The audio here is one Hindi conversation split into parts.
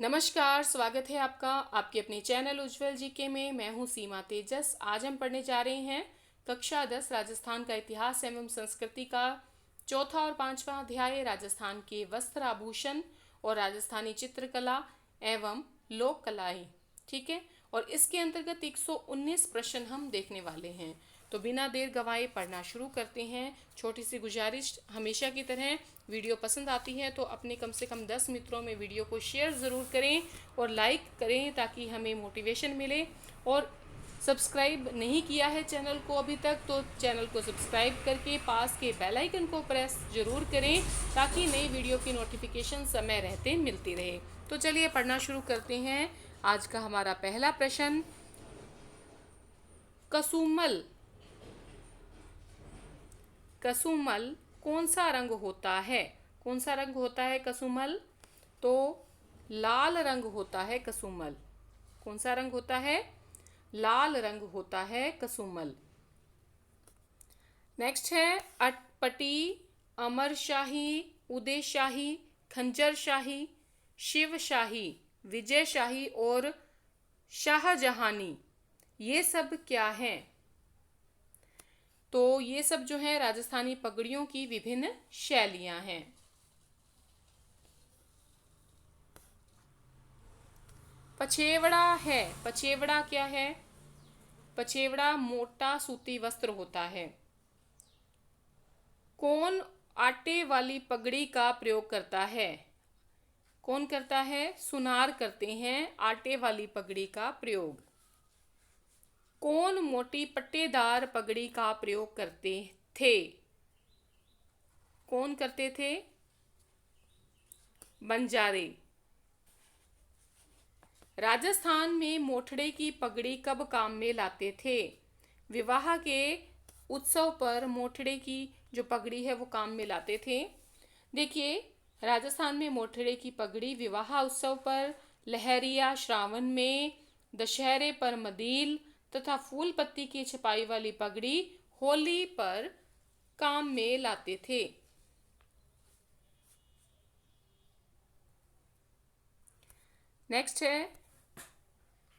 नमस्कार, स्वागत है आपका आपके अपने चैनल उज्जवल जीके में। मैं हूं सीमा तेजस। आज हम पढ़ने जा रहे हैं कक्षा 10 राजस्थान का इतिहास एवं संस्कृति का चौथा और पांचवा अध्याय, राजस्थान के वस्त्र आभूषण और राजस्थानी चित्रकला एवं लोक कलाएं। ठीक है, और इसके अंतर्गत 119 प्रश्न हम देखने वाले हैं। तो बिना देर गवाए पढ़ना शुरू करते हैं। छोटी सी गुजारिश, हमेशा की तरह वीडियो पसंद आती है तो अपने कम से कम 10 मित्रों में वीडियो को शेयर ज़रूर करें और लाइक करें ताकि हमें मोटिवेशन मिले। और सब्सक्राइब नहीं किया है चैनल को अभी तक तो चैनल को सब्सक्राइब करके पास के बेल आइकन को प्रेस जरूर करें ताकि नई वीडियो की नोटिफिकेशन समय रहते मिलती रहे। तो चलिए पढ़ना शुरू करते हैं। आज का हमारा पहला प्रश्न, कसुमल कसुमल कौन सा रंग होता है? कौन सा रंग होता है कसुमल? तो लाल रंग होता है कसुमल। कौन सा रंग होता है? लाल रंग होता है कसुमल। नेक्स्ट है अटपटी, अमरशाही, उदयशाही, खंजरशाही, शिवशाही, विजयशाही और शाहजहानी। ये सब क्या हैं? तो ये सब जो है राजस्थानी पगड़ियों की विभिन्न शैलियां हैं। पछेवड़ा है। पछेवड़ा क्या है? पछेवड़ा मोटा सूती वस्त्र होता है। कौन आटे वाली पगड़ी का प्रयोग करता है? कौन करता है? सुनार करते हैं आटे वाली पगड़ी का प्रयोग। कौन मोटी पट्टेदार पगड़ी का प्रयोग करते थे? कौन करते थे? बंजारे। राजस्थान में मोठड़े की पगड़ी कब काम में लाते थे? विवाह के उत्सव पर मोठड़े की जो पगड़ी है वो काम में लाते थे। देखिए, राजस्थान में मोठड़े की पगड़ी विवाह उत्सव पर, लहरिया श्रावण में, दशहरे पर मदील तथा फूल पत्ती की छपाई वाली पगड़ी होली पर काम में लाते थे। नेक्स्ट है,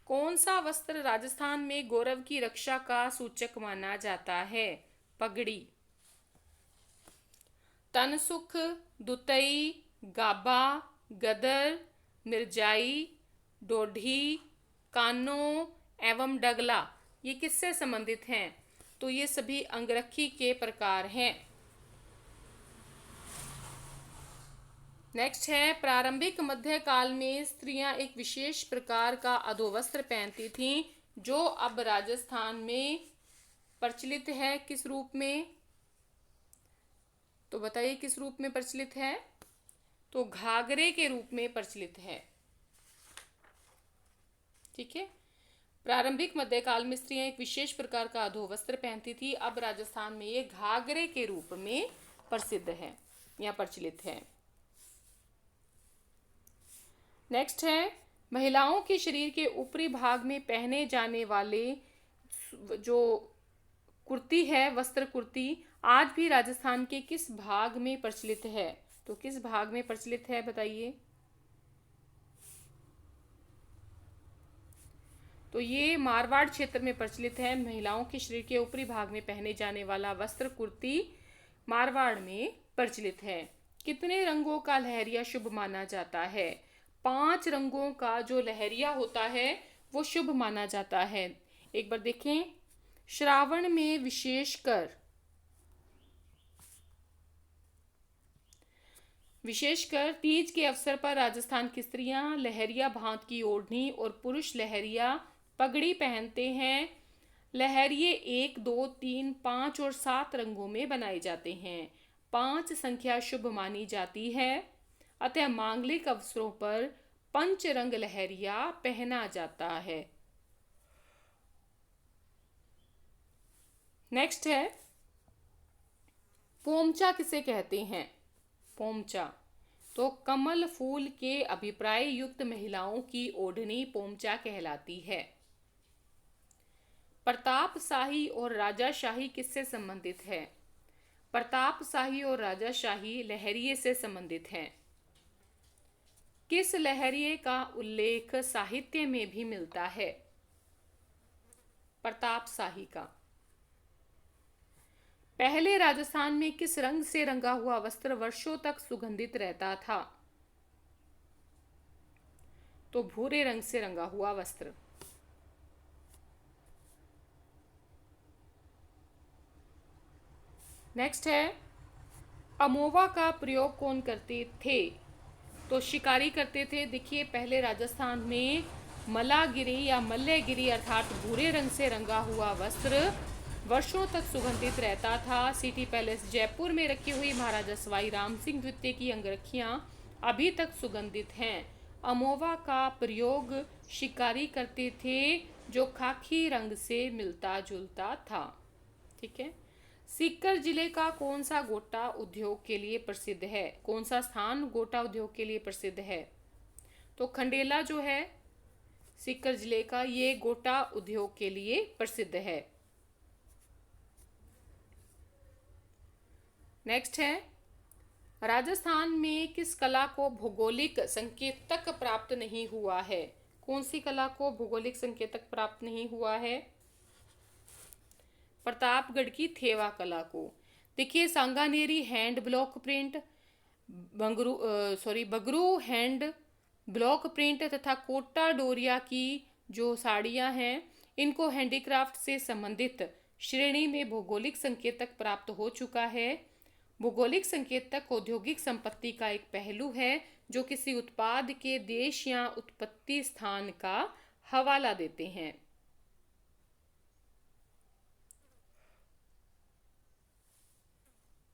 कौन सा वस्त्र राजस्थान में गौरव की रक्षा का सूचक माना जाता है? पगड़ी। तनसुख, दुतई, गाबा, गदर, मिर्जाई, डोढी, कानो एवं डगला ये किससे संबंधित हैं? तो ये सभी अंगरखी के प्रकार हैं। नेक्स्ट है, प्रारंभिक मध्यकाल में स्त्रियां एक विशेष प्रकार का अधोवस्त्र पहनती थीं जो अब राजस्थान में प्रचलित है। किस रूप में? तो बताइए किस रूप में प्रचलित है? तो घाघरे के रूप में प्रचलित है। ठीक है, प्रारंभिक मध्यकाल में स्त्रियां एक विशेष प्रकार का अधोवस्त्र पहनती थी, अब राजस्थान में ये घाघरे के रूप में प्रसिद्ध है या प्रचलित है। नेक्स्ट है, महिलाओं के शरीर के ऊपरी भाग में पहने जाने वाले जो कुर्ती है, वस्त्र कुर्ती, आज भी राजस्थान के किस भाग में प्रचलित है? तो किस भाग में प्रचलित है बताइए? तो ये मारवाड़ क्षेत्र में प्रचलित है। महिलाओं के शरीर के ऊपरी भाग में पहने जाने वाला वस्त्र कुर्ती मारवाड़ में प्रचलित है। कितने रंगों का लहरिया शुभ माना जाता है? 5 रंगों का जो लहरिया होता है वो शुभ माना जाता है। एक बार देखें, श्रावण में विशेषकर तीज के अवसर पर राजस्थान की स्त्रियां लहरिया भांत की ओढ़नी और पुरुष लहरिया पगड़ी पहनते हैं। लहरिये 1, 2, 3, 5 और 7 रंगों में बनाए जाते हैं। 5 संख्या शुभ मानी जाती है, अतः मांगलिक अवसरों पर पंच रंग लहरिया पहना जाता है। नेक्स्ट है, पोमचा किसे कहते हैं? पोमचा तो कमल फूल के अभिप्राय युक्त महिलाओं की ओढ़नी पोमचा कहलाती है। प्रतापशाही और राजाशाही किससे संबंधित है? प्रतापशाही और राजाशाही लहरिये से संबंधित हैं। किस लहरिये का उल्लेख साहित्य में भी मिलता है? प्रताप शाही का। पहले राजस्थान में किस रंग से रंगा हुआ वस्त्र वर्षों तक सुगंधित रहता था? तो भूरे रंग से रंगा हुआ वस्त्र। नेक्स्ट है, अमोवा का प्रयोग कौन करते थे? तो शिकारी करते थे। देखिए, पहले राजस्थान में मलागिरी या मल्लगिरी अर्थात भूरे रंग से रंगा हुआ वस्त्र वर्षों तक सुगंधित रहता था। सिटी पैलेस जयपुर में रखी हुई महाराजा सवाई राम सिंह द्वितीय की अंगरखियां अभी तक सुगंधित हैं। अमोवा का प्रयोग शिकारी करते थे जो खाकी रंग से मिलता जुलता था। ठीक है। सीकर जिले का कौन सा गोटा उद्योग के लिए प्रसिद्ध है? कौन सा स्थान गोटा उद्योग के लिए प्रसिद्ध है? तो खंडेला जो है सीकर जिले का, ये गोटा उद्योग के लिए प्रसिद्ध है। नेक्स्ट है, राजस्थान में किस कला को भौगोलिक संकेतक प्राप्त नहीं हुआ है? कौन सी कला को भौगोलिक संकेतक प्राप्त नहीं हुआ है? प्रतापगढ़ की थेवा कला को। देखिए, Sanganeri hand block print, Bagru hand block print तथा कोटा डोरिया की जो साड़ियां हैं, इनको हैंडीक्राफ्ट से संबंधित श्रेणी में भौगोलिक संकेतक प्राप्त हो चुका है। भौगोलिक संकेतक औद्योगिक संपत्ति का एक पहलू है जो किसी उत्पाद के देश या उत्पत्ति स्थान का हवाला देते हैं।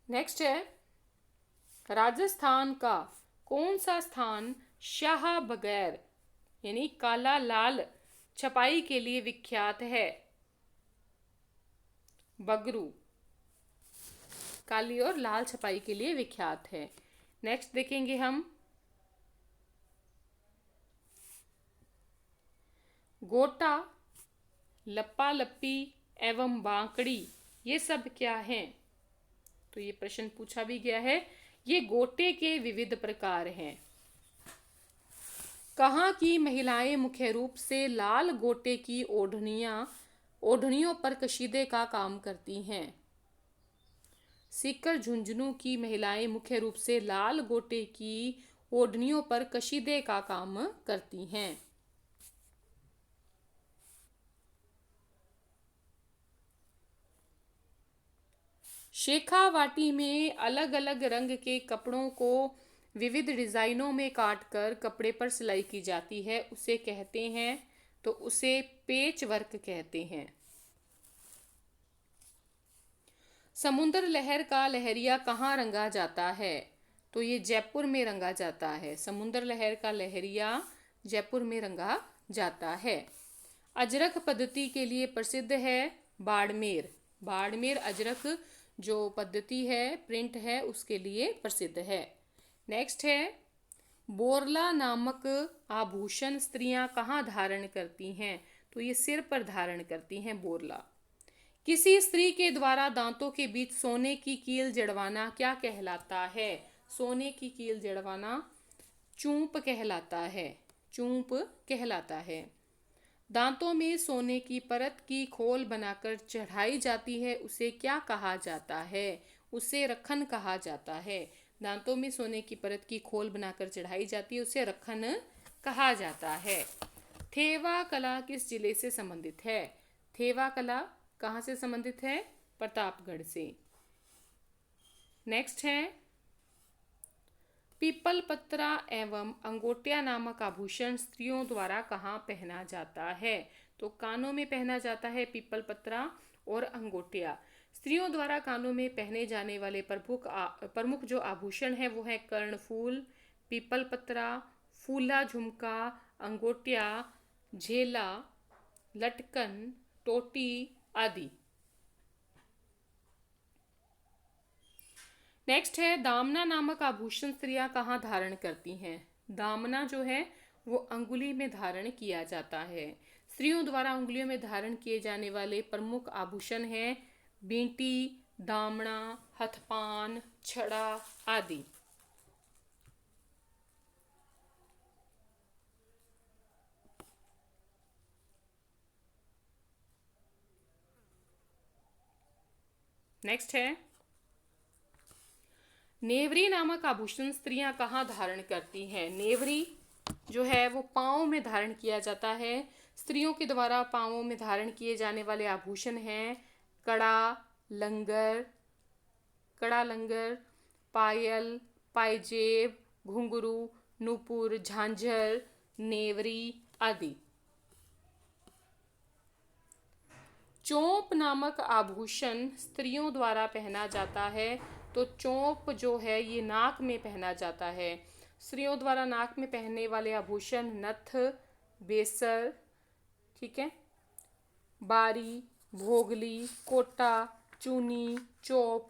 नेक्स्ट है, राजस्थान का कौन सा स्थान शाह बगैर यानी काला लाल छपाई के लिए विख्यात है? बगरू काली और लाल छपाई के लिए विख्यात है। नेक्स्ट देखेंगे हम, गोटा, लप्पा लप्पी एवं बांकड़ी ये सब क्या हैं? तो ये प्रश्न पूछा भी गया है। ये गोटे के विविध प्रकार हैं। कहाँ की महिलाएं मुख्य रूप से लाल गोटे की ओढ़नियों पर कशीदे का काम करती हैं? सीकर झुंझुनू की महिलाएं मुख्य रूप से लाल गोटे की ओढ़नियों पर कशीदे का काम करती हैं। शेखावाटी में अलग अलग रंग के कपड़ों को विविध डिजाइनों में काटकर कपड़े पर सिलाई की जाती है, उसे कहते हैं, तो उसे पेच वर्क कहते हैं। समुद्र लहर का लहरिया कहाँ रंगा जाता है? तो ये जयपुर में रंगा जाता है। समुद्र लहर का लहरिया जयपुर में रंगा जाता है। अजरक पद्धति के लिए प्रसिद्ध है बाड़मेर। बाड़मेर अजरक जो पद्धति है, प्रिंट है, उसके लिए प्रसिद्ध है। नेक्स्ट है, बोरला नामक आभूषण स्त्रियां कहाँ धारण करती हैं? तो ये सिर पर धारण करती हैं बोरला। किसी स्त्री के द्वारा दांतों के बीच सोने की कील जड़वाना क्या कहलाता है? सोने की कील जड़वाना चूंप कहलाता है। चूंप कहलाता है। दांतों में सोने की परत की खोल बनाकर चढ़ाई जाती है, उसे क्या कहा जाता है? उसे रखन कहा जाता है। दांतों में सोने की परत की खोल बनाकर चढ़ाई जाती है, उसे रखन कहा जाता है। थेवा कला किस जिले से संबंधित है? थेवा कला कहाँ से संबंधित है? प्रतापगढ़ से। नेक्स्ट है, पीपल पत्रा एवं अंगोटिया नामक आभूषण स्त्रियों द्वारा कहाँ पहना जाता है? तो कानों में पहना जाता है पीपल पत्रा और अंगोटिया। स्त्रियों द्वारा कानों में पहने जाने वाले प्रमुख जो आभूषण है वो है कर्णफूल, पीपल पत्रा, फूला झुमका, अंगोटिया, झेला, लटकन, टोटी आदि। नेक्स्ट है, दामना नामक आभूषण स्त्रियां कहाँ धारण करती हैं? दामना जो है वो अंगुली में धारण किया जाता है। स्त्रियों द्वारा अंगुलियों में धारण किए जाने वाले प्रमुख आभूषण हैं बींटी, दामना, हथपान, छड़ा आदि। नेक्स्ट है, नेवरी नामक आभूषण स्त्रियां कहाँ धारण करती हैं? नेवरी जो है वो पाँव में धारण किया जाता है। स्त्रियों के द्वारा पाँवों में धारण किए जाने वाले आभूषण हैं लंगर, कड़ा लंगर, पायल, पायजेब, घुंघरू, नूपुर, झांझर, नेवरी आदि। चोंप नामक आभूषण स्त्रियों द्वारा पहना जाता है। तो चोंप जो है ये नाक में पहना जाता है। स्त्रियों द्वारा नाक में पहनने वाले आभूषण नथ, बेसर, ठीक है, बारी, भोगली, कोटा, चूनी, चोप,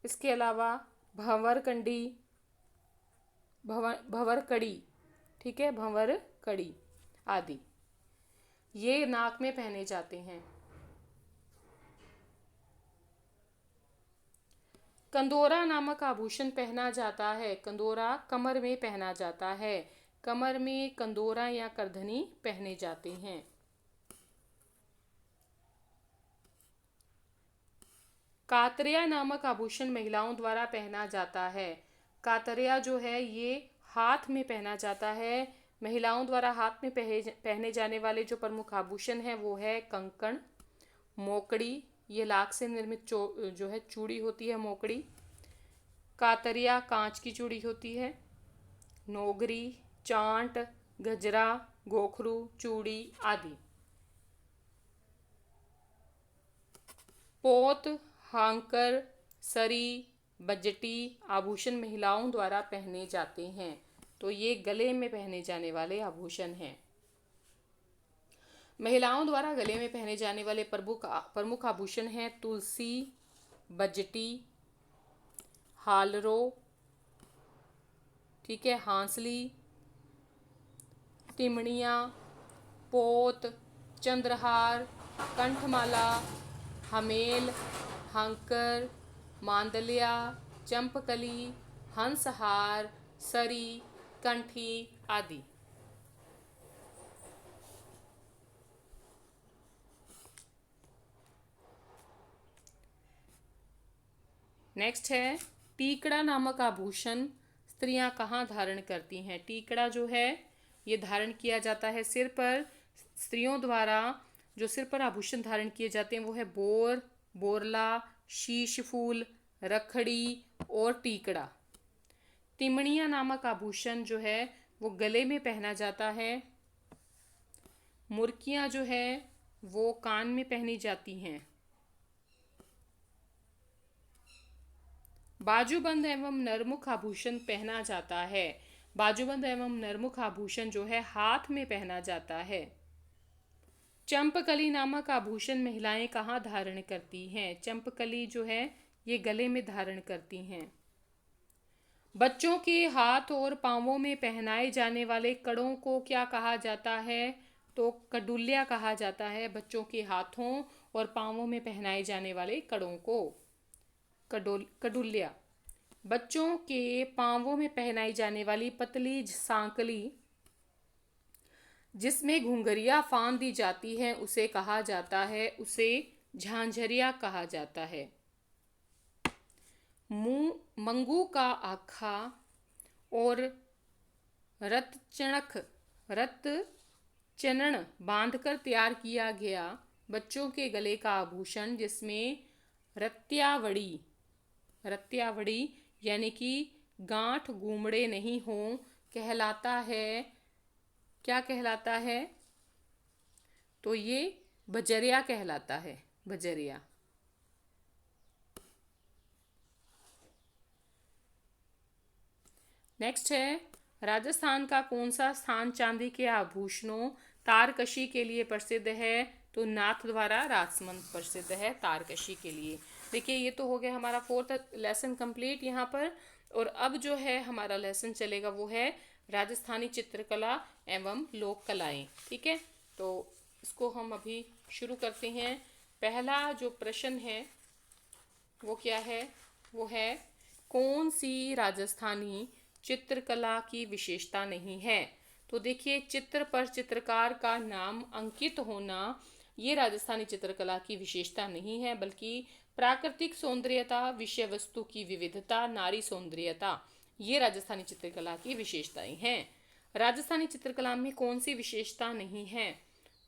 इसके अलावा भंवरकंडी, भंवरकड़ी, ठीक है, भंवरकड़ी आदि ये नाक में पहने जाते हैं। कंदोरा नामक आभूषण पहना जाता है। कंदोरा कमर में पहना जाता है। कमर में कंदोरा या करधनी पहने जाते हैं। कातरिया नामक आभूषण महिलाओं द्वारा पहना जाता है। कातरिया जो है ये हाथ में पहना जाता है। महिलाओं द्वारा हाथ में पहने जाने वाले जो प्रमुख आभूषण हैं वो है कंकण, मोकड़ी, ये लाख से निर्मित जो है चूड़ी होती है मोकड़ी। कातरिया कांच की चूड़ी होती है। नोगरी, चांट, गजरा, गोखरू, चूड़ी आदि। पोत, हांकर, सरी, बजटी आभूषण महिलाओं द्वारा पहने जाते हैं। तो ये गले में पहने जाने वाले आभूषण हैं। महिलाओं द्वारा गले में पहने जाने वाले प्रमुख आभूषण हैं तुलसी, बजटी, हालरो, ठीक है, हांसली, टिमणिया, पोत, चंद्रहार, कंठमाला, हमेल, हंकर, मांदलिया, चंपकली, हंसहार, सरी, कंठी आदि। नेक्स्ट है, टीकड़ा नामक आभूषण स्त्रियां कहाँ धारण करती हैं? टीकड़ा जो है ये धारण किया जाता है सिर पर। स्त्रियों द्वारा जो सिर पर आभूषण धारण किए जाते हैं वो है बोर, बोरला, शीश फूल, रखड़ी और टीकड़ा। तिमणिया नामक आभूषण जो है वो गले में पहना जाता है। मुर्कियां जो है वो कान में पहनी जाती हैं। बाजूबंद एवं नरमुख आभूषण पहना जाता है। बाजूबंद एवं नरमुख आभूषण जो है हाथ में पहना जाता है। चंपकली नामक आभूषण महिलाएं कहाँ धारण करती हैं? चंपकली जो है ये गले में धारण करती हैं। बच्चों के हाथ और पांवों में पहनाए जाने वाले कड़ों को क्या कहा जाता है? तो कडुल्या कहा जाता है बच्चों के हाथों और पांवों में पहनाए जाने वाले कड़ों को कडुल्या। बच्चों के पांवों में पहनाई जाने वाली पतली सांकली जिसमें घुंघरिया फान दी जाती है उसे कहा जाता है, उसे झांझरिया कहा जाता है। मंगू का आखा और रत चनन बांधकर तैयार किया गया बच्चों के गले का आभूषण जिसमें रत्यावड़ी यानी कि गांठ गुमड़े नहीं हों कहलाता है। क्या कहलाता है? तो ये बजरिया कहलाता है, बजरिया। नेक्स्ट है, राजस्थान का कौन सा स्थान चांदी के आभूषणों तारकशी के लिए प्रसिद्ध है? तो नाथ द्वारा राजसमंद प्रसिद्ध है तारकशी के लिए। देखिए ये तो हो गया हमारा 4th लेसन कंप्लीट यहाँ पर। और अब जो है हमारा लेसन चलेगा वो है राजस्थानी चित्रकला एवं लोक कलाएं। ठीक है, तो इसको हम अभी शुरू करते हैं। पहला जो प्रश्न है वो क्या है? वो है कौन सी राजस्थानी चित्रकला की विशेषता नहीं है? तो देखिए चित्र पर चित्रकार का नाम अंकित होना ये राजस्थानी चित्रकला की विशेषता नहीं है, बल्कि प्राकृतिक सौंदर्यता, विषय वस्तु की विविधता, नारी सौंदर्यता, ये राजस्थानी चित्रकला की विशेषताएं हैं। राजस्थानी चित्रकला में कौन सी विशेषता नहीं है?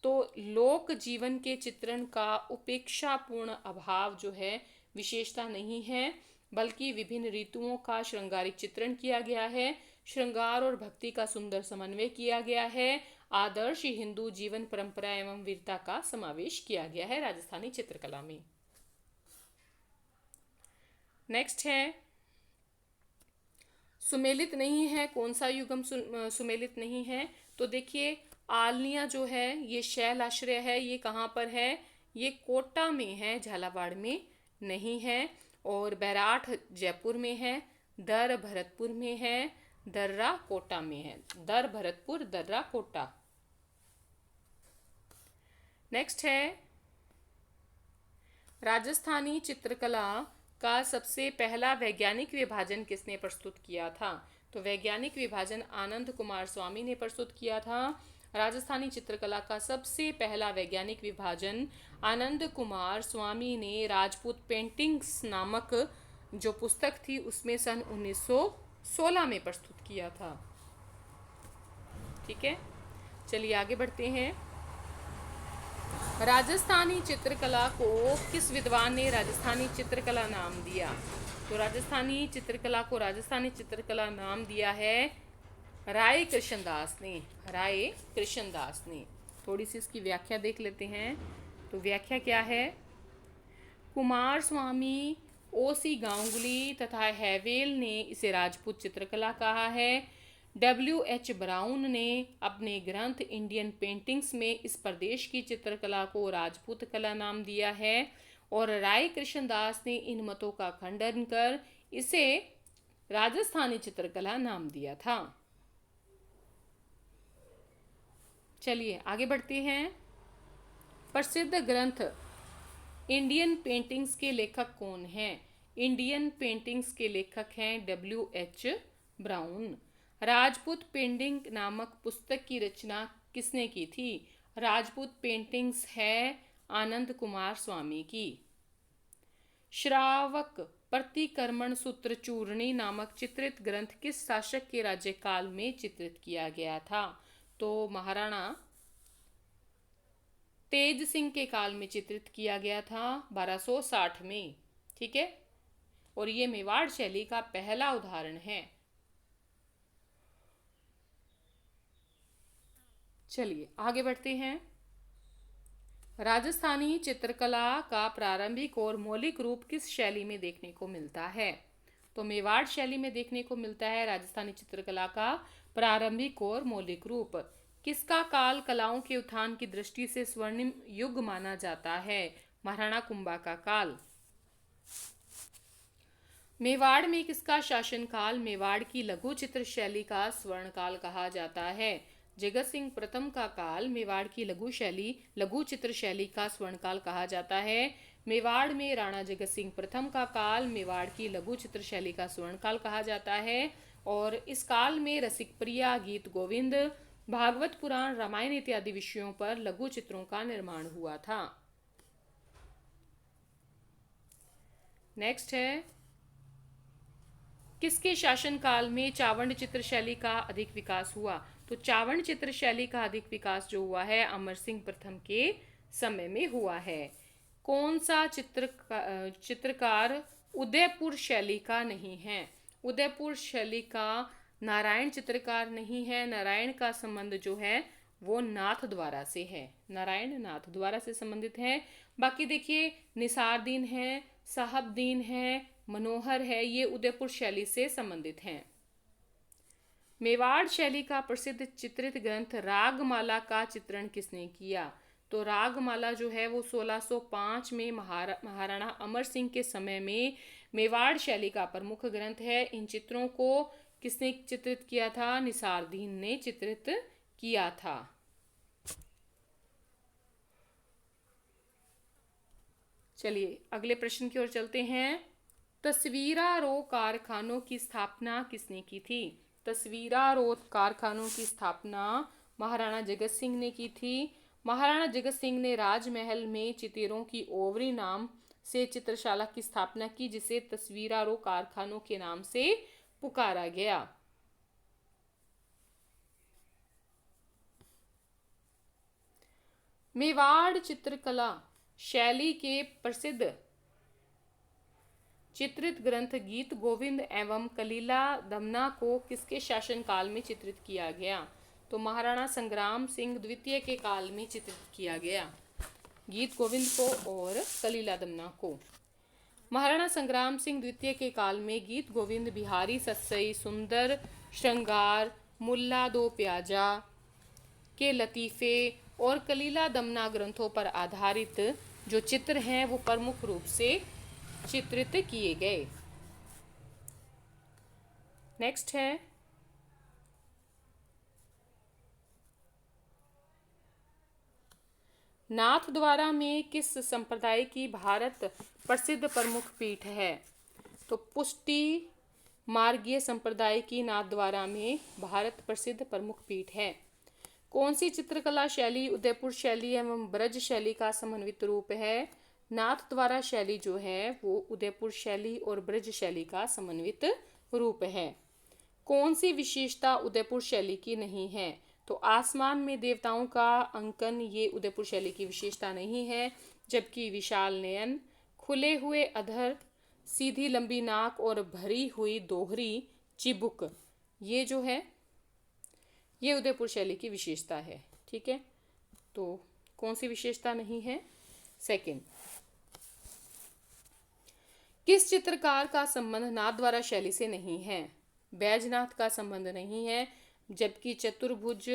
तो लोक जीवन के चित्रण का उपेक्षापूर्ण अभाव जो है विशेषता नहीं है, बल्कि विभिन्न ऋतुओं का श्रृंगारिक चित्रण किया गया है, श्रृंगार और भक्ति का सुंदर समन्वय किया गया है, आदर्श हिंदू जीवन परंपरा एवं वीरता का समावेश किया गया है राजस्थानी चित्रकला में। नेक्स्ट है, सुमेलित नहीं है। कौन सा युगम सुमेलित नहीं है? तो देखिए, आलनिया जो है ये शैल आश्रय है, ये कहाँ पर है? ये कोटा में है, झालावाड़ में नहीं है। और बैराठ जयपुर में है, दर भरतपुर में है, दर्रा कोटा में है। दर भरतपुर, दर्रा कोटा। नेक्स्ट है, राजस्थानी चित्रकला का सबसे पहला वैज्ञानिक विभाजन किसने प्रस्तुत किया था? तो वैज्ञानिक विभाजन आनंद कुमार स्वामी ने प्रस्तुत किया था। राजस्थानी चित्रकला का सबसे पहला वैज्ञानिक विभाजन आनंद कुमार स्वामी ने राजपूत पेंटिंग्स नामक जो पुस्तक थी उसमें सन 1916 में प्रस्तुत किया था। ठीक है, चलिए आगे बढ़ते हैं। राजस्थानी चित्रकला को किस विद्वान ने राजस्थानी चित्रकला नाम दिया? तो राजस्थानी चित्रकला को राजस्थानी चित्रकला नाम दिया है राय कृष्णदास ने। राय कृष्णदास ने। थोड़ी सी इसकी व्याख्या देख लेते हैं। तो व्याख्या क्या है? कुमार स्वामी, ओसी गांगुली तथा हैवेल ने इसे राजपूत चित्रकला कहा है। W.H. ब्राउन ने अपने ग्रंथ इंडियन पेंटिंग्स में इस प्रदेश की चित्रकला को राजपूत कला नाम दिया है। और राय कृष्णदास ने इन मतों का खंडन कर इसे राजस्थानी चित्रकला नाम दिया था। चलिए आगे बढ़ते हैं। प्रसिद्ध ग्रंथ इंडियन पेंटिंग्स के लेखक कौन हैं? इंडियन पेंटिंग्स के लेखक हैं W.H. ब्राउन। राजपूत पेंटिंग नामक पुस्तक की रचना किसने की थी? राजपूत पेंटिंग्स है आनंद कुमार स्वामी की। श्रावक प्रतिक्रमण सूत्र चूर्णी नामक चित्रित ग्रंथ किस शासक के राज्यकाल में चित्रित किया गया था? तो महाराणा तेज सिंह के काल में चित्रित किया गया था 1260 में। ठीक है, और ये मेवाड़ शैली का पहला उदाहरण है। चलिए आगे बढ़ते हैं। राजस्थानी चित्रकला का प्रारंभिक और मौलिक रूप किस शैली में देखने को मिलता है? तो मेवाड़ शैली में देखने को मिलता है राजस्थानी चित्रकला का प्रारंभिक और मौलिक रूप। किसका काल कलाओं के उत्थान की दृष्टि से स्वर्णिम युग माना जाता है? महाराणा कुंभा का काल। मेवाड़ में किसका शासनकाल मेवाड़ की लघु चित्र शैली का स्वर्ण काल कहा जाता है? जगत सिंह प्रथम का काल मेवाड़ की लघु चित्र शैली का स्वर्णकाल कहा जाता है। मेवाड़ में राणा जगत सिंह प्रथम का काल मेवाड़ की लघु चित्र शैली का स्वर्णकाल कहा जाता है। और इस काल में रसिक प्रिया, गीत गोविंद, भागवत पुराण, रामायण इत्यादि विषयों पर लघु चित्रों का निर्माण हुआ था। नेक्स्ट है, किसके शासनकाल में चावंड चित्र शैली का अधिक विकास हुआ? तो चावंड चित्र शैली का अधिक विकास जो हुआ है अमर सिंह प्रथम के समय में हुआ है। कौन सा चित्रकार उदयपुर शैली का नहीं है? उदयपुर शैली का नारायण चित्रकार नहीं है। नारायण का संबंध जो है वो नाथ द्वारा से है। नारायण नाथ द्वारा से संबंधित है। बाकी देखिए, निसारदीन है, साहबदीन है, मनोहर है, ये उदयपुर शैली से संबंधित हैं। मेवाड़ शैली का प्रसिद्ध चित्रित ग्रंथ रागमाला का चित्रण किसने किया? तो रागमाला जो है वो 1605 में महाराणा अमर सिंह के समय में मेवाड़ शैली का प्रमुख ग्रंथ है। इन चित्रों को किसने चित्रित किया था? निसारदीन ने चित्रित किया था। चलिए अगले प्रश्न की ओर चलते हैं। तस्वीरारो कारखानों की स्थापना किसने की थी? तस्वीरारो कारखानों की स्थापना महाराणा जगत सिंह ने की थी। महाराणा जगत सिंह ने राजमहल में चितीरों की ओवरी नाम से चित्रशाला की स्थापना की, जिसे तस्वीरारों कारखानों के नाम से पुकारा गया। मेवाड़ चित्रकला शैली के प्रसिद्ध चित्रित ग्रंथ गीत गोविंद एवं कलीला दमना को किसके शासनकाल में चित्रित किया गया? तो महाराणा संग्राम सिंह द्वितीय के काल में चित्रित किया गया गीत गोविंद को और कलीला दमना को। महाराणा संग्राम सिंह द्वितीय के काल में गीत गोविंद बिहारी सत्सई, सुंदर श्रृंगार, मुल्ला दो प्याजा के लतीफ़े और कलीला दमना ग्रंथों पर आधारित जो चित्र हैं वो प्रमुख रूप से चित्रित किए गए। नेक्स्ट है नाथद्वारा में किस संप्रदाय की भारत प्रसिद्ध प्रमुख पीठ है? तो पुष्टि मार्गीय संप्रदाय की नाथद्वारा में भारत प्रसिद्ध प्रमुख पीठ है। कौन सी चित्रकला शैली उदयपुर शैली एवं ब्रज शैली का समन्वित रूप है? नाथद्वारा शैली जो है वो उदयपुर शैली और ब्रज शैली का समन्वित रूप है। कौन सी विशेषता उदयपुर शैली की नहीं है? तो आसमान में देवताओं का अंकन ये उदयपुर शैली की विशेषता नहीं है, जबकि विशाल नयन, खुले हुए अधर, सीधी लंबी नाक और भरी हुई दोहरी चिबुक ये जो है ये उदयपुर शैली की विशेषता है। ठीक है, तो कौन सी विशेषता नहीं है? सेकंड, किस चित्रकार का संबंध नाथद्वारा शैली से नहीं है? बैजनाथ का संबंध नहीं है, जबकि चतुर्भुज,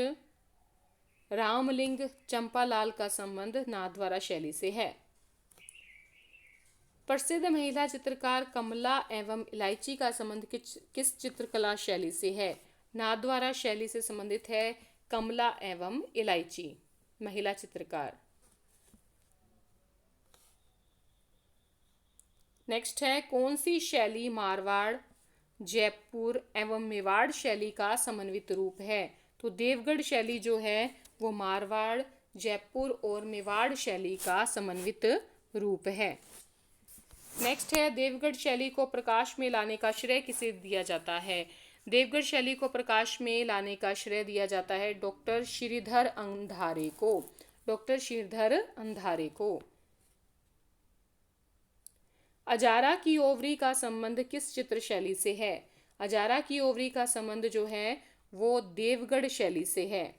रामलिंग, चंपालाल का संबंध नाथद्वारा शैली से है। प्रसिद्ध महिला चित्रकार कमला एवं इलायची का संबंध किस चित्रकला शैली से है? नाथद्वारा शैली से संबंधित है कमला एवं इलायची महिला चित्रकार। नेक्स्ट है कौन सी शैली मारवाड़, जयपुर एवं मेवाड़ शैली का समन्वित रूप है? तो देवगढ़ शैली जो है वो मारवाड़, जयपुर और मेवाड़ शैली का समन्वित रूप है। नेक्स्ट है देवगढ़ शैली को प्रकाश में लाने का श्रेय किसे दिया जाता है? देवगढ़ शैली को प्रकाश में लाने का श्रेय दिया जाता है डॉक्टर श्रीधर अंधारे को। डॉक्टर श्रीधर अंधारे को। अजारा की ओवरी का संबंध किस चित्र शैली से है? अजारा की ओवरी का संबंध जो है वो देवगढ़ शैली से है।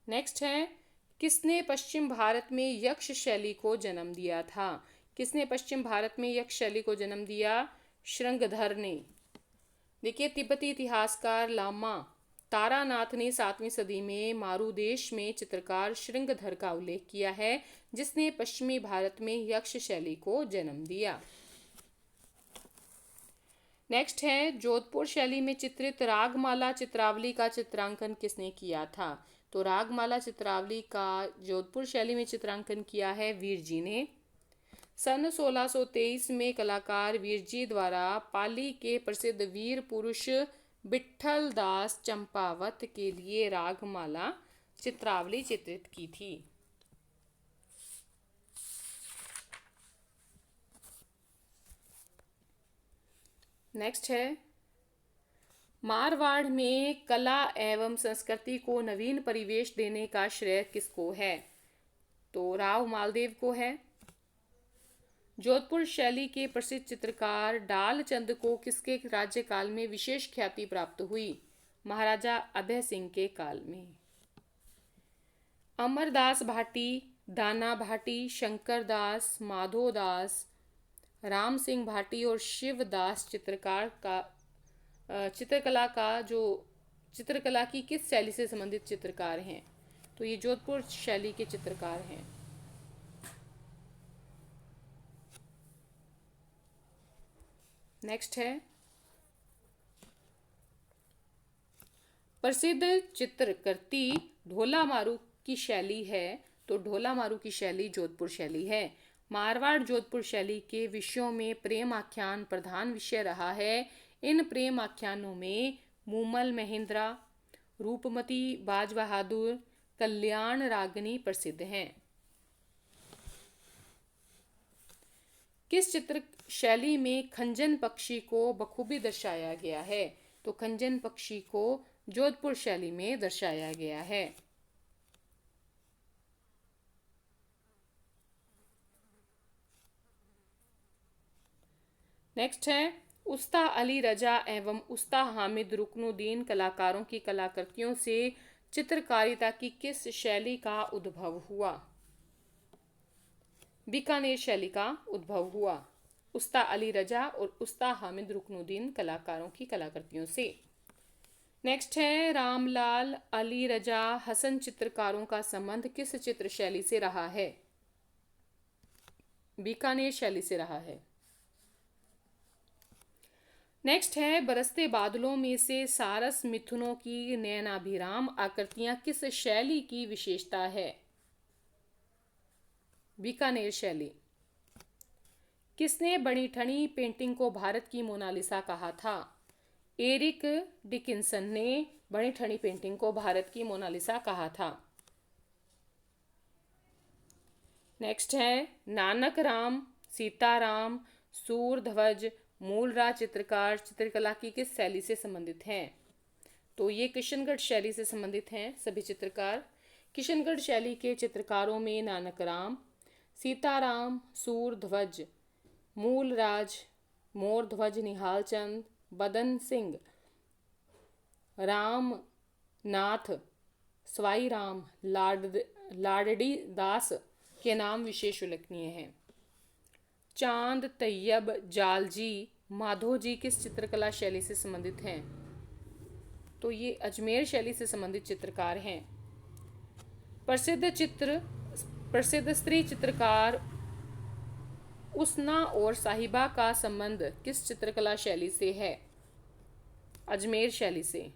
नेक्स्ट है किसने पश्चिम भारत में यक्ष शैली को जन्म दिया था? किसने पश्चिम भारत में यक्ष शैली को जन्म दिया? श्रृंगधर ने। देखिए तिब्बती इतिहासकार लामा तारानाथ ने 7वीं सदी में मारुदेश में चित्रकार श्रृंगधर का उल्लेख किया है, जिसने पश्चिमी भारत में यक्ष शैली को जन्म दिया। नेक्स्ट है जोधपुर शैली में चित्रित रागमाला चित्रावली का चित्रांकन किसने किया था? तो रागमाला चित्रावली का जोधपुर शैली में चित्रांकन किया है वीर जी ने। सन 1623 में कलाकार वीर जी द्वारा पाली के प्रसिद्ध वीर पुरुष विट्ठल दास चंपावत के लिए रागमाला चित्रावली चित्रित की थी। नेक्स्ट है मारवाड़ में कला एवं संस्कृति को नवीन परिवेश देने का श्रेय किसको है? तो राव मालदेव को है। जोधपुर शैली के प्रसिद्ध चित्रकार डालचंद को किसके राज्यकाल में विशेष ख्याति प्राप्त हुई? महाराजा अभय सिंह के काल में। अमरदास भाटी, दाना भाटी, शंकर दास, माधो दास, राम सिंह भाटी और शिवदास चित्रकला की किस शैली से संबंधित चित्रकार हैं? तो ये जोधपुर शैली के चित्रकार हैं। नेक्स्ट है प्रसिद्ध चित्रकृति ढोला मारू की शैली है, तो ढोला मारू की शैली जोधपुर शैली है। मारवाड़ जोधपुर शैली के विषयों में प्रेम आख्यान प्रधान विषय रहा है। इन प्रेम आख्यानों में मूमल महेंद्रा, रूपमती, बाज बहादुर, कल्याण रागिनी प्रसिद्ध हैं। किस चित्र शैली में खंजन पक्षी को बखूबी दर्शाया गया है? तो खंजन पक्षी को जोधपुर शैली में दर्शाया गया है। नेक्स्ट है, उस्ता अली रजा एवं उस्ता हामिद रुकनुद्दीन कलाकारों की कलाकृतियों से चित्रकारिता की किस शैली का उद्भव हुआ? बीकानेर शैली का उद्भव हुआ उस्ता अली रजा और उस्ता हामिद रुकनुद्दीन कलाकारों की कलाकृतियों से। नेक्स्ट है, रामलाल, अली रजा, हसन चित्रकारों का संबंध किस चित्र शैली से रहा है? बीकानेर शैली से रहा है। नेक्स्ट है, बरसते बादलों में से सारस मिथुनों की नयनाभिराम आकृतियां किस शैली की विशेषता है? बीकानेर शैली। किसने बनी ठनी पेंटिंग को भारत की मोनालिसा कहा था? एरिक डिकिंसन ने बनी ठनी पेंटिंग को भारत की मोनालिसा कहा था। नेक्स्ट है, नानक राम, सीताराम, सूरध्वज, मूलराज चित्रकार चित्रकला की किस शैली से संबंधित हैं? तो ये किशनगढ़ शैली से संबंधित हैं सभी चित्रकार। किशनगढ़ शैली के चित्रकारों में नानक राम, सीताराम, सूरध्वज, मूलराज, मोरध्वज, निहाल चंद, बदन सिंह, राम नाथ, स्वाई राम, लाडड़ी दास के नाम विशेष उल्लेखनीय हैं। चांद, तैयब, जालजी, माधोजी किस चित्रकला शैली से संबंधित हैं? तो ये अजमेर शैली से संबंधित चित्रकार हैं। प्रसिद्ध स्त्री चित्रकार उसना और साहिबा का संबंध किस चित्रकला शैली से है? अजमेर शैली से।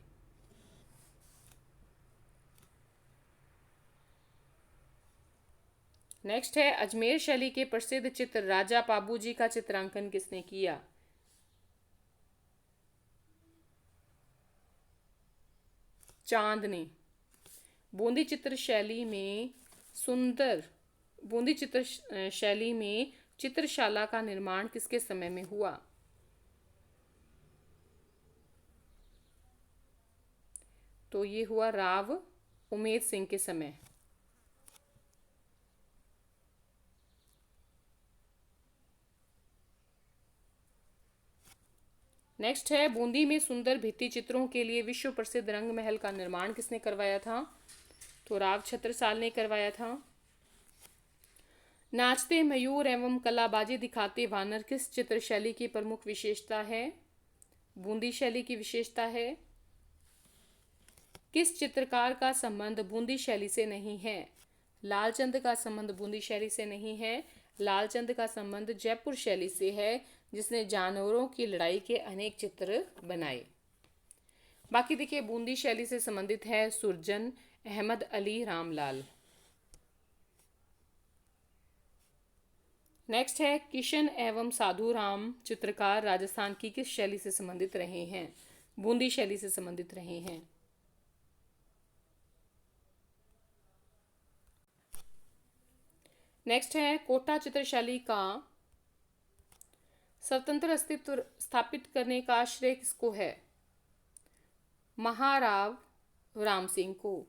नेक्स्ट है, अजमेर शैली के प्रसिद्ध चित्र राजा पाबूजी का चित्रांकन किसने किया? चांद ने। बूंदी चित्र शैली में चित्रशाला का निर्माण किसके समय में हुआ? तो ये हुआ राव उमेद सिंह के समय। नेक्स्ट है, बूंदी में सुंदर भित्ति चित्रों के लिए विश्व प्रसिद्ध रंग महल का निर्माण किसने करवाया था? तो राव छत्रसाल ने करवाया था। नाचते मयूर एवं कलाबाजी दिखाते वानर किस चित्र शैली की प्रमुख विशेषता है? बूंदी शैली की विशेषता है। किस चित्रकार का संबंध बूंदी शैली से नहीं है? लालचंद का संबंध बूंदी शैली से नहीं है। लालचंद का संबंध जयपुर शैली से है, जिसने जानवरों की लड़ाई के अनेक चित्र बनाए। बाकी देखिए, बूंदी शैली से संबंधित है सुरजन, अहमद अली, रामलाल। नेक्स्ट है, किशन एवं साधु राम चित्रकार राजस्थान की किस शैली से संबंधित रहे हैं? बूंदी शैली से संबंधित रहे हैं। नेक्स्ट है, कोटा चित्रशैली का स्वतंत्र अस्तित्व स्थापित करने का श्रेय किसको है? महाराव राम सिंह को।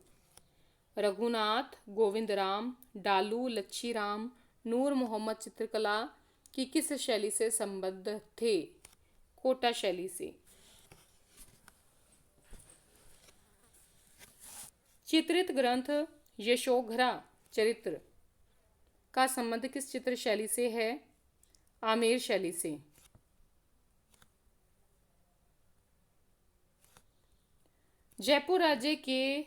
रघुनाथ, गोविंद राम, डालू, लच्छी राम, नूर मोहम्मद चित्रकला की किस शैली से संबद्ध थे? कोटा शैली से। चित्रित ग्रंथ यशोधरा चरित्र का संबंध किस चित्र शैली से है? आमेर शैली से। जयपुर राज्य के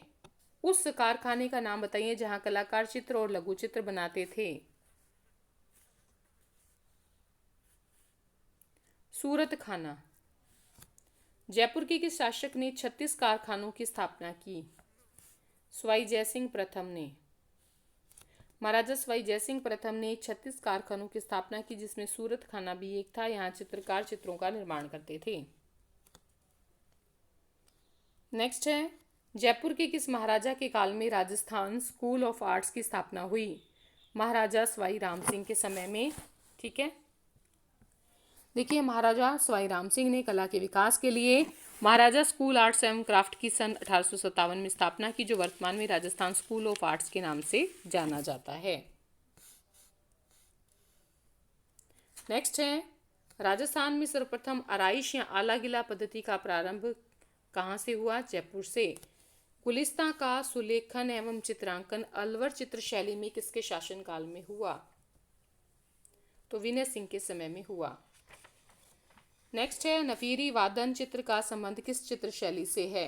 उस कारखाने का नाम बताइए जहां कलाकार चित्र और लघु चित्र बनाते थे। सूरत खाना। जयपुर के किस शासक ने 36 कारखानों की स्थापना की? सवाई जयसिंह प्रथम ने। महाराजा सवाई जयसिंह प्रथम ने 36 कारखानों की स्थापना की, जिसमें सूरत खाना भी एक था। यहाँ चित्रकार चित्रों का निर्माण करते थे। नेक्स्ट है, जयपुर के किस महाराजा के काल में राजस्थान स्कूल ऑफ आर्ट्स की स्थापना हुई? महाराजा सवाई राम सिंह के समय में। ठीक है, देखिए महाराजा सवाई राम सिंह ने कला के विकास के लिए महाराजा स्कूल आर्ट्स एवं क्राफ्ट की सन 1857 में स्थापना की, जो वर्तमान में राजस्थान स्कूल ऑफ आर्ट्स के नाम से जाना जाता है। नेक्स्ट है, राजस्थान में सर्वप्रथम आराइश या आला गिला पद्धति का प्रारंभ कहाँ से हुआ? जयपुर से। गुलिस्तां का सुलेखन एवं चित्रांकन अलवर चित्र शैली में किसके शासनकाल में हुआ? तो विनय सिंह के समय में हुआ। नेक्स्ट है, नफीरी वादन चित्र का संबंध किस चित्र शैली से है?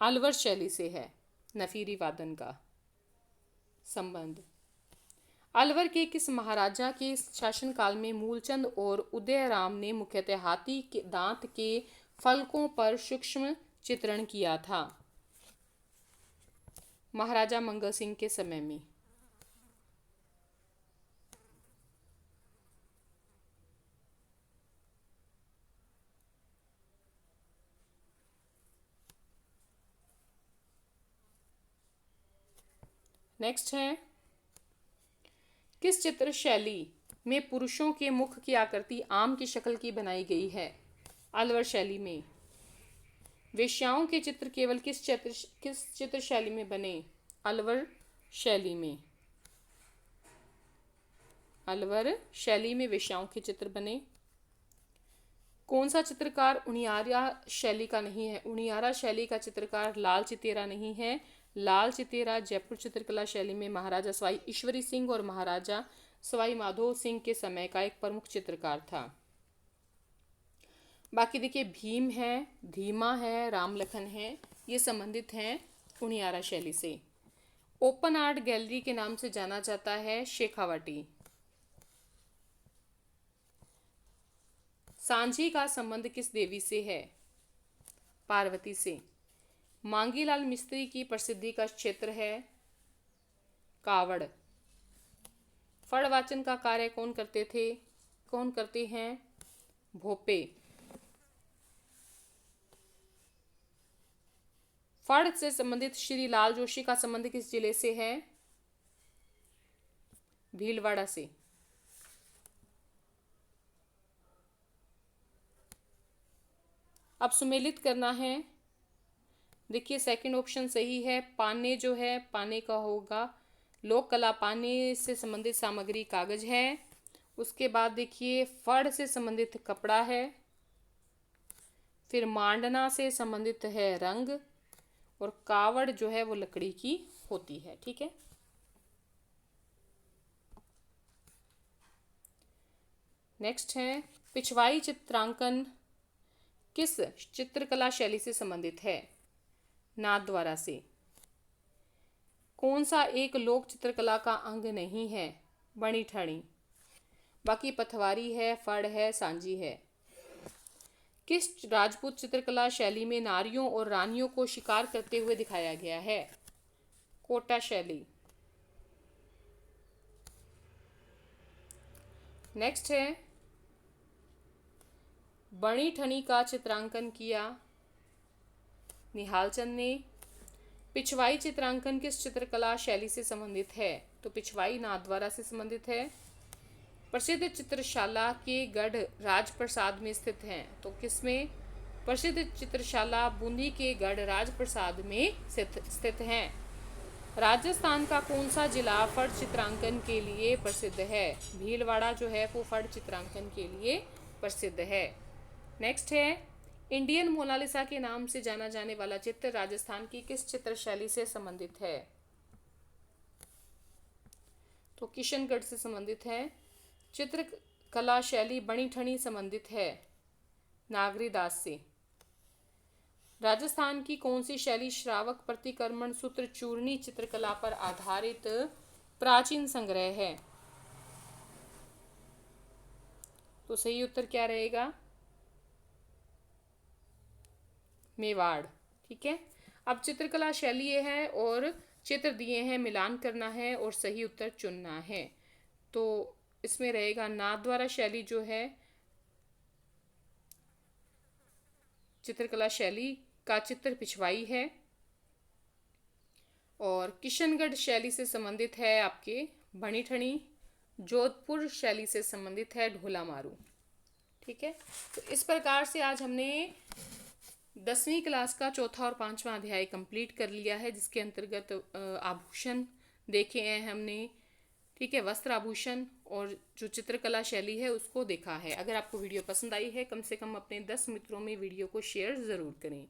अलवर शैली से है नफीरी वादन का संबंध। अलवर के किस महाराजा के शासनकाल में मूलचंद और उदयराम ने मुख्यतः हाथी के दांत के फलकों पर सूक्ष्म चित्रण किया था? महाराजा मंगल सिंह के समय में। नेक्स्ट है, किस चित्र शैली में पुरुषों के मुख की आकृति आम की शक्ल की बनाई गई है? अलवर शैली में। वेश्याओं के चित्र केवल किस चित्र शैली में बने? अलवर शैली में। अलवर शैली में वेश्याओं के चित्र बने। कौन सा चित्रकार उनियारा शैली का नहीं है? उनियारा शैली का चित्रकार लाल चितेरा नहीं है। लाल चितेरा जयपुर चित्रकला शैली में महाराजा सवाई ईश्वरी सिंह और महाराजा सवाई माधो सिंह के समय का एक प्रमुख चित्रकार था। बाकी देखिए, भीम है, धीमा है, राम लखन है, ये संबंधित हैं उनियारा शैली से। ओपन आर्ट गैलरी के नाम से जाना जाता है शेखावाटी। सांझी का संबंध किस देवी से है? पार्वती से। मांगीलाल मिस्त्री की प्रसिद्धि का क्षेत्र है कावड़। फड़ वाचन का कार्य कौन करते हैं? भोपे। फड़ से संबंधित श्री लाल जोशी का संबंध किस जिले से है? भीलवाड़ा से। अब सुमेलित करना है। देखिए सेकंड ऑप्शन सही है। पाने जो है, पाने का होगा लोक कला। पाने से संबंधित सामग्री कागज है। उसके बाद देखिए फड़ से संबंधित कपड़ा है। फिर मांडना से संबंधित है रंग, और कावड़ जो है वो लकड़ी की होती है। ठीक है, नेक्स्ट है, पिछवाई चित्रांकन किस चित्रकला शैली से संबंधित है? नाथद्वारा से। कौन सा एक लोक चित्रकला का अंग नहीं है? बणी ठणी। बाकी पथवारी है, फड़ है, सांझी है। किस राजपूत चित्रकला शैली में नारियों और रानियों को शिकार करते हुए दिखाया गया है? कोटा शैली। नेक्स्ट है, बणी ठनी का चित्रांकन किया निहालचंद ने। पिछवाई चित्रांकन किस चित्रकला शैली से संबंधित है? तो पिछवाई नाथद्वारा से संबंधित है। प्रसिद्ध चित्रशाला के गढ़ राजप्रसाद में स्थित हैं, तो किसमें? प्रसिद्ध चित्रशाला बूंदी के गढ़ राजप्रसाद में स्थित हैं। राजस्थान का कौन सा जिला फड़ चित्रांकन के लिए प्रसिद्ध है? भीलवाड़ा जो है वो फड़ चित्रांकन के लिए प्रसिद्ध है। नेक्स्ट है, इंडियन मोनालिसा के नाम से जाना जाने वाला चित्र राजस्थान की किस चित्र शैली से संबंधित है? तो किशनगढ़ से संबंधित है। चित्रकला शैली बणी ठनी संबंधित है नागरीदास से। राजस्थान की कौन सी शैली श्रावक प्रतिक्रमण सूत्र चूर्णी चित्रकला पर आधारित प्राचीन संग्रह है? तो सही उत्तर क्या रहेगा? मेवाड़। ठीक है, अब चित्रकला शैली ये है और चित्र दिए हैं, मिलान करना है और सही उत्तर चुनना है। तो इसमें रहेगा नाथद्वारा शैली जो है चित्रकला शैली का चित्र पिछवाई है। और किशनगढ़ शैली से संबंधित है आपके भणिठणी। जोधपुर शैली से संबंधित है ढोला मारू। ठीक है, तो इस प्रकार से आज हमने 10वीं क्लास का चौथा और पांचवा अध्याय कंप्लीट कर लिया है, जिसके अंतर्गत आभूषण देखे हैं हमने। ठीक है, वस्त्र आभूषण और जो चित्रकला शैली है उसको देखा है। अगर आपको वीडियो पसंद आई है, कम से कम अपने 10 मित्रों में वीडियो को शेयर ज़रूर करें।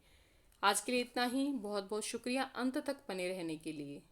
आज के लिए इतना ही। बहुत बहुत शुक्रिया अंत तक बने रहने के लिए।